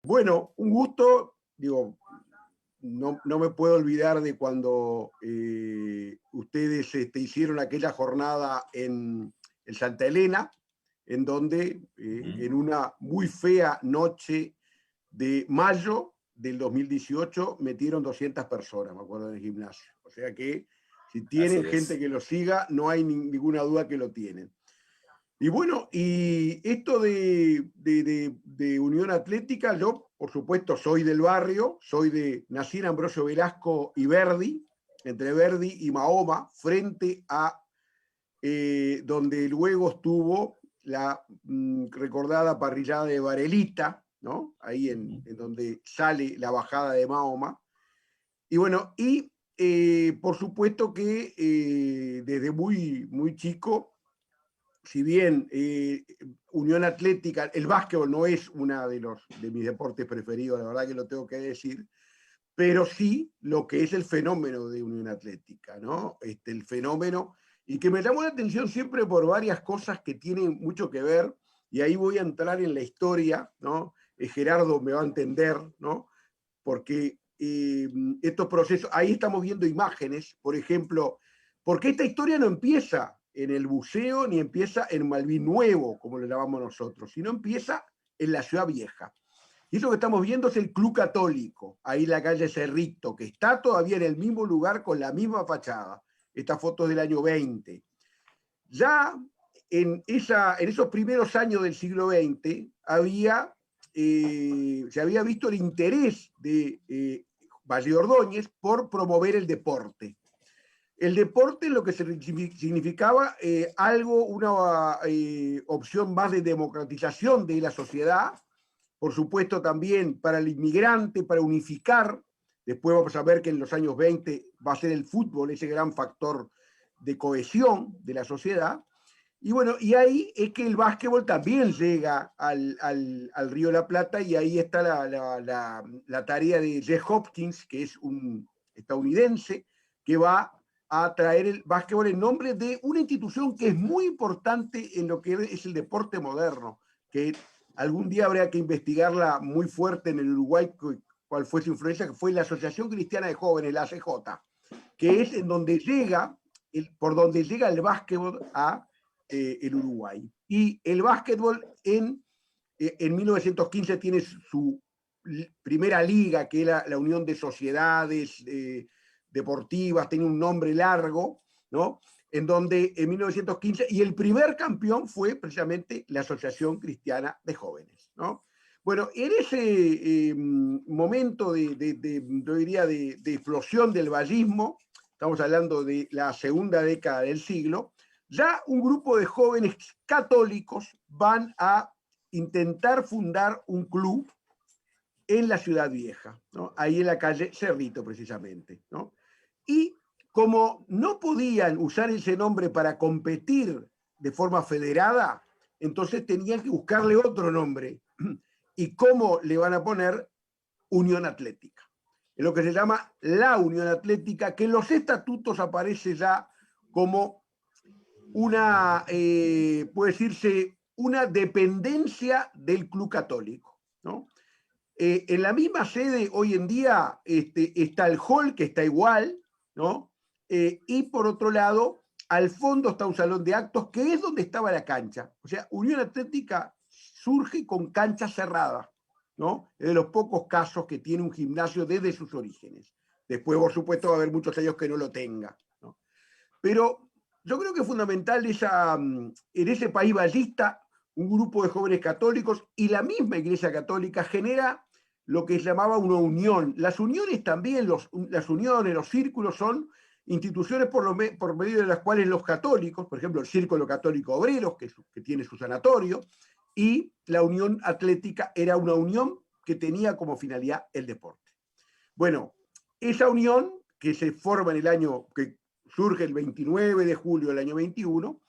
Bueno, un gusto, digo, no me puedo olvidar de cuando ustedes hicieron aquella jornada en Santa Elena, en donde en una muy fea noche de mayo del 2018 metieron 200 personas, me acuerdo, en el gimnasio. O sea que si tienen Así gente es. que lo siga, no hay ninguna duda que lo tienen. Y bueno, y esto de Unión Atlética, yo por supuesto soy del barrio, nací en Ambrosio Velasco y Verdi, entre Verdi y Mahoma, frente a donde luego estuvo la recordada parrillada de Varelita, ¿no? Ahí en donde sale la bajada de Mahoma. Y bueno, y por supuesto que desde muy chico, si bien Unión Atlética, el básquetbol no es uno de mis deportes preferidos, la verdad que lo tengo que decir, pero sí lo que es el fenómeno de Unión Atlética, ¿no? El fenómeno, y que me llamó la atención siempre por varias cosas que tienen mucho que ver, y ahí voy a entrar en la historia, ¿no? Gerardo me va a entender, ¿no? Porque estos procesos, ahí estamos viendo imágenes, por ejemplo, porque esta historia no empieza en el buceo ni empieza en Malvin Nuevo, como lo llamamos nosotros, sino empieza en la Ciudad Vieja. Y eso que estamos viendo es el Club Católico, ahí en la calle Cerrito, que está todavía en el mismo lugar con la misma fachada. Esta foto es del año 20. Ya en esos primeros años del siglo XX se había visto el interés de Valle Ordóñez por promover el deporte. El deporte lo que significaba una opción más de democratización de la sociedad, por supuesto también para el inmigrante, para unificar. Después vamos a ver que en los años 20 va a ser el fútbol ese gran factor de cohesión de la sociedad. Y bueno, y ahí es que el básquetbol también llega al Río de la Plata, y ahí está la tarea de Jeff Hopkins, que es un estadounidense, que va a traer el básquetbol en nombre de una institución que es muy importante en lo que es el deporte moderno, que algún día habría que investigarla muy fuerte en el Uruguay, cuál fue su influencia, que fue la Asociación Cristiana de Jóvenes, la ACJ, que es en donde llega, por donde llega el básquetbol a el Uruguay. Y el básquetbol en 1915 tiene su primera liga, que era la Unión de Sociedades Deportivas, tenía un nombre largo, ¿no? En donde en 1915, y el primer campeón fue precisamente la Asociación Cristiana de Jóvenes, ¿no? Bueno, en ese momento yo diría, de explosión del vallismo, estamos hablando de la segunda década del siglo, ya un grupo de jóvenes católicos van a intentar fundar un club en la Ciudad Vieja, ¿no? Ahí en la calle Cerrito precisamente, ¿no? Y como no podían usar ese nombre para competir de forma federada, entonces tenían que buscarle otro nombre. ¿Y cómo le van a poner? Unión Atlética. Es lo que se llama la Unión Atlética, que en los estatutos aparece ya como puede decirse, una dependencia del Club Católico, ¿no? En la misma sede hoy en día está el hall, que está igual, ¿no? Y por otro lado, al fondo está un salón de actos, que es donde estaba la cancha. O sea, Unión Atlética surge con cancha cerrada, ¿no? Es de los pocos casos que tiene un gimnasio desde sus orígenes. Después, por supuesto, va a haber muchos años que no lo tenga, ¿no? Pero yo creo que es fundamental en ese país ballista, un grupo de jóvenes católicos, y la misma Iglesia Católica genera lo que se llamaba una unión. Las uniones también, las uniones, los círculos son instituciones por medio de las cuales los católicos, por ejemplo, el Círculo Católico Obreros, que tiene su sanatorio, y la Unión Atlética era una unión que tenía como finalidad el deporte. Bueno, esa unión que se forma en el año, que surge el 29 de julio del año 21,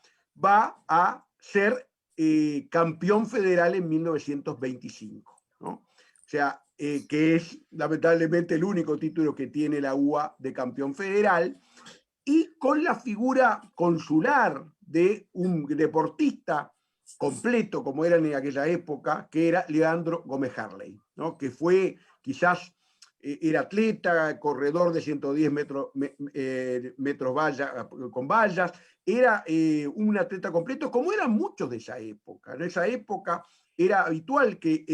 va a ser campeón federal en 1925, ¿no? O sea, que es lamentablemente el único título que tiene la UA de campeón federal, y con la figura consular de un deportista completo, como era en aquella época, que era Leandro Gómez Harley. ¿no? Que fue quizás, era atleta, corredor de 110 metros con vallas, era un atleta completo, como eran muchos de esa época. En esa época era habitual que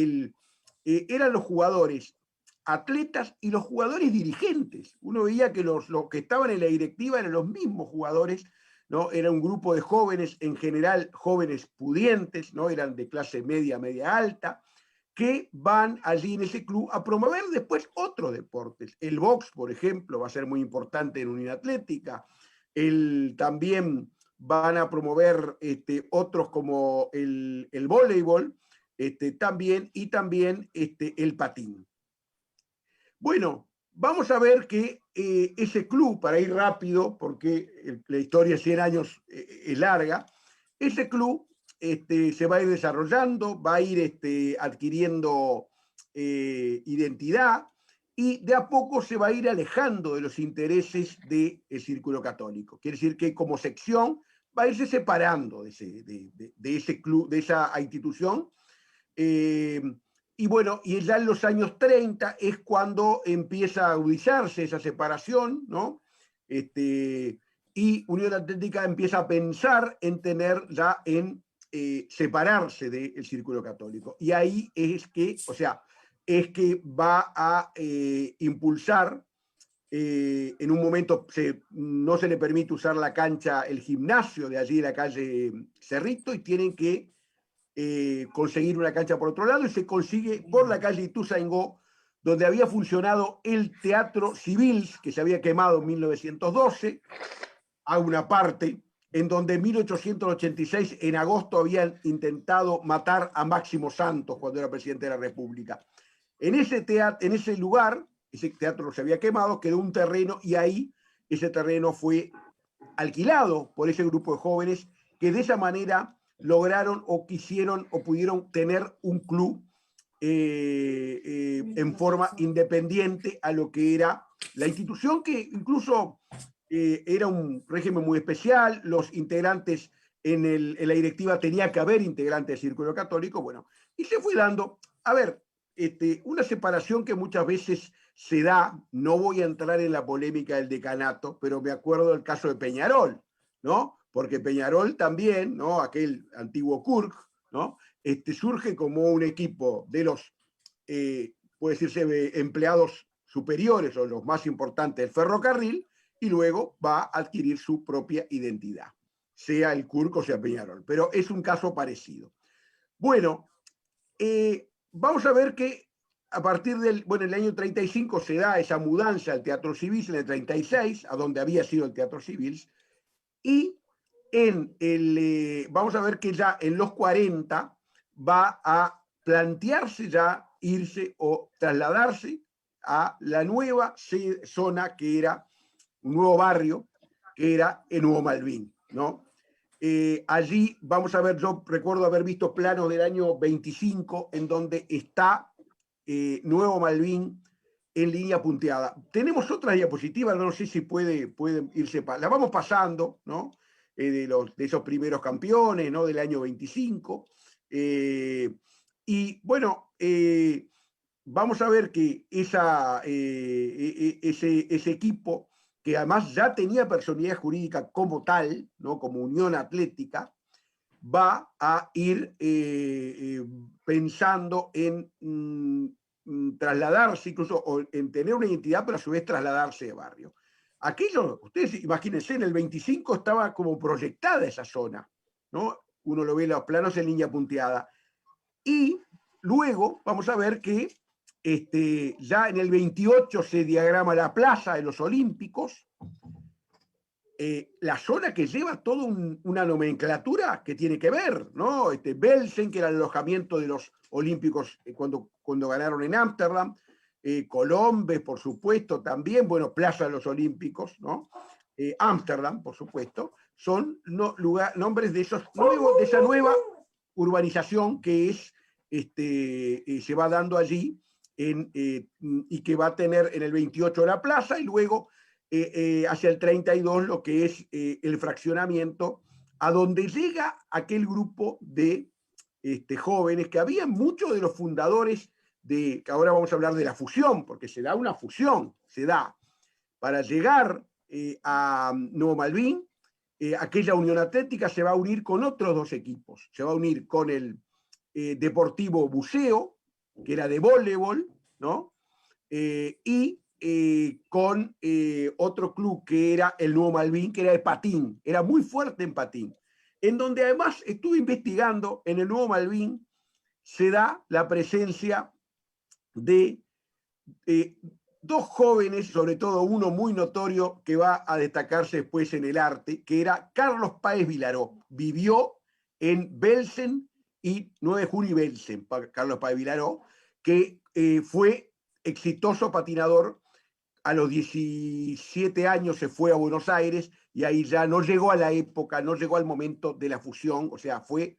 eran los jugadores atletas y los jugadores dirigentes. Uno veía que los que estaban en la directiva eran los mismos jugadores, ¿no? Era un grupo de jóvenes, en general jóvenes pudientes, ¿no? Eran de clase media, media alta, que van allí en ese club a promover después otros deportes. El box, por ejemplo, va a ser muy importante en Unión Atlética. También van a promover otros como el voleibol, también, y también el patín. Bueno, vamos a ver que ese club, para ir rápido, porque la historia de 100 años es larga, ese club se va a ir desarrollando, va a ir adquiriendo identidad y de a poco se va a ir alejando de los intereses del Círculo Católico. Quiere decir que como sección va a irse separando de ese club, de esa institución. Y bueno, y ya en los años 30 es cuando empieza a agudizarse esa separación, ¿no? Y Unión Atlética empieza a pensar en tener ya en separarse del Círculo Católico. Y ahí es que, o sea, es que va a impulsar, en un momento no se le permite usar la cancha, el gimnasio de allí de la calle Cerrito, y tienen que conseguir una cancha por otro lado, y se consigue por la calle Ituzaingó, donde había funcionado el Teatro Civil, que se había quemado en 1912, a una parte, en donde en 1886, en agosto, habían intentado matar a Máximo Santos cuando era presidente de la República. En ese lugar, ese teatro se había quemado, quedó un terreno, y ahí ese terreno fue alquilado por ese grupo de jóvenes que de esa manera lograron o quisieron o pudieron tener un club en forma independiente a lo que era la institución, que incluso era un régimen muy especial. Los integrantes en la directiva tenía que haber integrantes del Círculo Católico, bueno, y se fue dando, a ver, una separación que muchas veces se da. No voy a entrar en la polémica del decanato, pero me acuerdo del caso de Peñarol, ¿no? Porque Peñarol también, ¿no? Aquel antiguo Kurk, ¿no? Surge como un equipo de los, puede decirse, empleados superiores o los más importantes del ferrocarril, y luego va a adquirir su propia identidad, sea el Kurk o sea Peñarol. Pero es un caso parecido. Bueno, vamos a ver que a partir en el año 35 se da esa mudanza al Teatro Civil, en el 36, a donde había sido el Teatro Civil, y vamos a ver que ya en los 40 va a plantearse ya irse o trasladarse a la nueva zona, que era un nuevo barrio, que era el Nuevo Malvin, ¿no? Allí vamos a ver, yo recuerdo haber visto planos del año 25 en donde está Nuevo Malvin en línea punteada. Tenemos otra diapositiva, no sé si pueden irse, la vamos pasando, ¿no? De esos primeros campeones, ¿no? Del año 25. Y bueno, vamos a ver que ese equipo, que además ya tenía personalidad jurídica como tal, ¿no? Como Unión Atlética, va a ir pensando en trasladarse, incluso en tener una identidad, pero a su vez trasladarse de barrio. Aquello, ustedes imagínense, en el 25 estaba como proyectada esa zona, ¿no? Uno lo ve en los planos en línea punteada. Y luego vamos a ver que ya en el 28 se diagrama la plaza de los Olímpicos, la zona que lleva toda una nomenclatura que tiene que ver, ¿no? Belsen, que era el alojamiento de los olímpicos cuando ganaron en Ámsterdam, Colombes, por supuesto, también, bueno, Plaza de los Olímpicos, ¿no? Ámsterdam, por supuesto, son nombres de esa nueva urbanización que se va dando allí, y que va a tener en el 28 la plaza, y luego hacia el 32 lo que es el fraccionamiento, a donde llega aquel grupo de jóvenes, que había muchos de los fundadores que ahora vamos a hablar de la fusión, porque se da una fusión, se da para llegar a Nuevo Malvin, aquella Unión Atlética se va a unir con otros dos equipos, se va a unir con el Deportivo Buceo, que era de voleibol, ¿no? Y con otro club que era el Nuevo Malvin, que era de patín, era muy fuerte en patín, en donde además estuve investigando, en el Nuevo Malvin se da la presencia de dos jóvenes, sobre todo uno muy notorio que va a destacarse después en el arte, que era Carlos Páez Vilaró. Vivió en Belsen y 9 de junio y Belsen, Carlos Páez Vilaró, que fue exitoso patinador. A los 17 años se fue a Buenos Aires y ahí ya no llegó a la época, no llegó al momento de la fusión, o sea, fue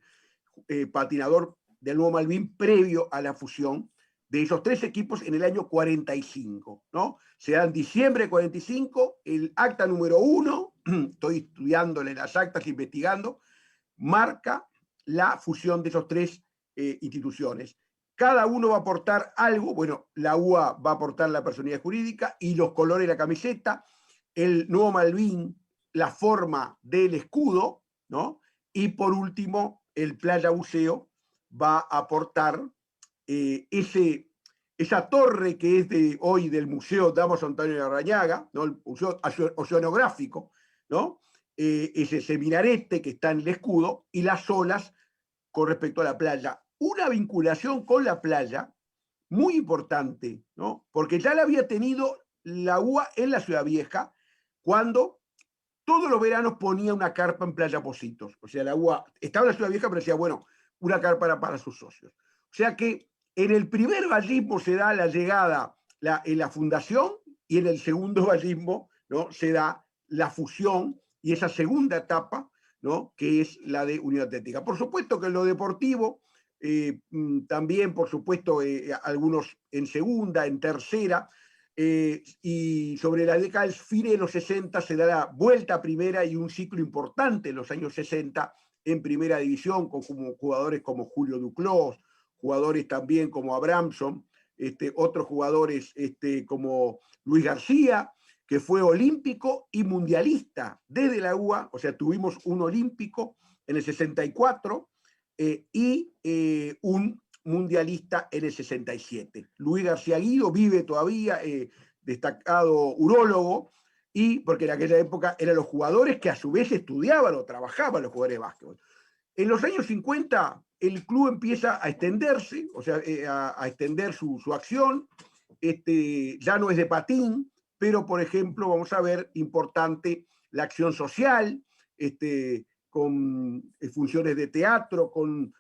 patinador del Nuevo Malvin previo a la fusión de esos tres equipos en el año 45, ¿no? Se da en diciembre de 45, el acta número 1, estoy estudiándole las actas, investigando, marca la fusión de esos tres instituciones. Cada uno va a aportar algo, bueno, la UA va a aportar la personalidad jurídica y los colores de la camiseta, el Nuevo Malvin, la forma del escudo, ¿no? Y por último, el Playa Buceo va a aportar esa torre que es de hoy del Museo Damaso Antonio de Larrañaga, ¿no? El Museo Oceanográfico, ¿no? Ese minarete que está en el escudo y las olas con respecto a la playa. Una vinculación con la playa muy importante, ¿no? Porque ya la había tenido la UA en la Ciudad Vieja cuando todos los veranos ponía una carpa en Playa Positos. O sea, la UA estaba en la Ciudad Vieja, pero decía, bueno, una carpa para sus socios. O sea que en el primer ballismo se da la llegada en la fundación y en el segundo ballismo, ¿no? Se da la fusión y esa segunda etapa, ¿no? Que es la de Unión Atlética. Por supuesto que en lo deportivo, también, por supuesto, algunos en segunda, en tercera, y sobre la década del fin de los 60 se da la vuelta a primera y un ciclo importante en los años 60 en primera división, con jugadores como Julio Duclos, jugadores también como Abramson, otros jugadores como Luis García, que fue olímpico y mundialista desde la UA, o sea, tuvimos un olímpico en el 64 y un mundialista en el 67. Luis García Guido vive todavía, destacado urólogo, y porque en aquella época eran los jugadores que a su vez estudiaban o trabajaban los jugadores de básquetbol. En los años 50 el club empieza a extenderse, o sea, a extender su acción, ya no es de patín, pero por ejemplo vamos a ver importante la acción social, con funciones de teatro, con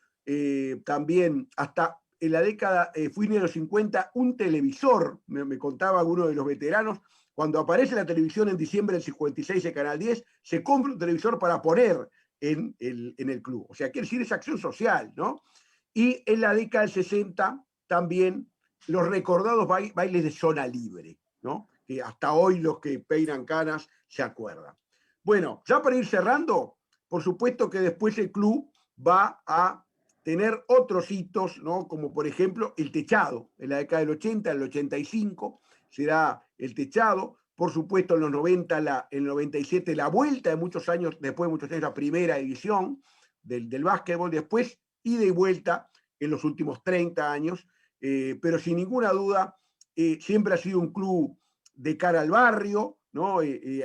también hasta en la década, fue en los 50, un televisor, me contaba uno de los veteranos, cuando aparece la televisión en diciembre del 56 de Canal 10, se compra un televisor para poner en el club. O sea, quiere decir esa acción social, ¿no? Y en la década del 60 también los recordados bailes de zona libre, ¿no? Que hasta hoy los que peinan canas se acuerdan. Bueno, ya para ir cerrando, por supuesto que después el club va a tener otros hitos, ¿no? Como por ejemplo el techado. En la década del 80, en el 85, se da el techado. Por supuesto, en los 90, en el 97, la vuelta de muchos años, después de muchos años, la primera división del básquetbol, después ida y vuelta en los últimos 30 años, pero sin ninguna duda, siempre ha sido un club de cara al barrio, ¿no?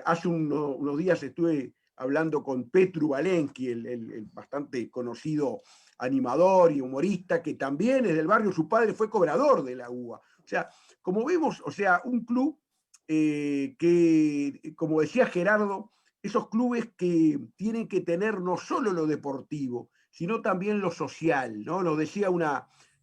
Hace unos días estuve hablando con Petru Valensky, el bastante conocido animador y humorista, que también es del barrio, su padre fue cobrador de la UBA. O sea, como vemos, o sea, un club que, como decía Gerardo, esos clubes que tienen que tener no solo lo deportivo, sino también lo social, ¿no? Nos decía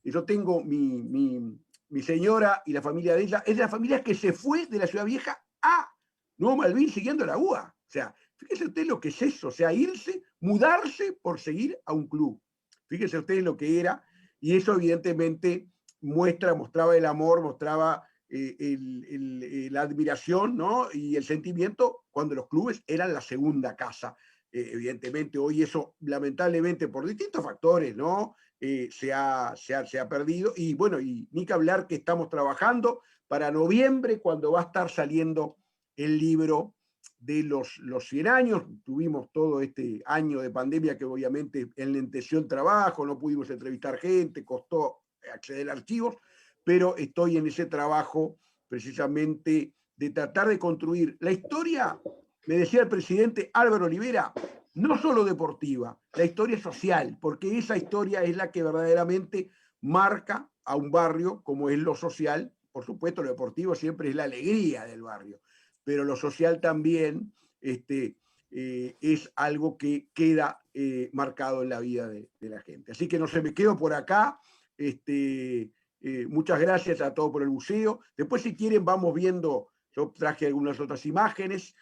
yo tengo mi señora y la familia de ella, es de la familia que se fue de la Ciudad Vieja a Nuevo Malvin siguiendo la UBA. O sea, fíjese usted lo que es eso, o sea, irse, mudarse por seguir a un club. Fíjese usted lo que era, y eso evidentemente mostraba el amor, mostraba la admiración, ¿no? Y el sentimiento cuando los clubes eran la segunda casa. Evidentemente, hoy eso, lamentablemente, por distintos factores, ¿no? se ha perdido. Y bueno, y ni que hablar que estamos trabajando para noviembre, cuando va a estar saliendo el libro de los 100 años. Tuvimos todo este año de pandemia que obviamente enlenteció el trabajo, no pudimos entrevistar gente, costó acceder a archivos, pero estoy en ese trabajo precisamente de tratar de construir la historia, me decía el presidente Álvaro Olivera, no solo deportiva, la historia social, porque esa historia es la que verdaderamente marca a un barrio como es lo social. Por supuesto, lo deportivo siempre es la alegría del barrio, pero lo social también es algo que queda marcado en la vida de la gente. Así que no se me quedo por acá. Muchas gracias a todos por el buceo. Después, si quieren, vamos viendo. Yo traje algunas otras imágenes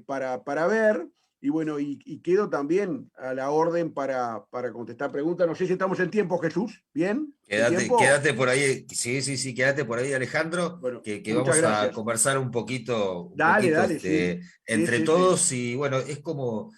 para ver. Y bueno, y quedo también a la orden para contestar preguntas. No sé si estamos en tiempo, Jesús. ¿Bien? ¿En tiempo? Quédate por ahí, sí, sí, sí, quédate por ahí, Alejandro, Bueno, que muchas vamos a gracias. conversar un Dale, poquito dale, sí. Sí, entre sí, sí. todos y bueno, es como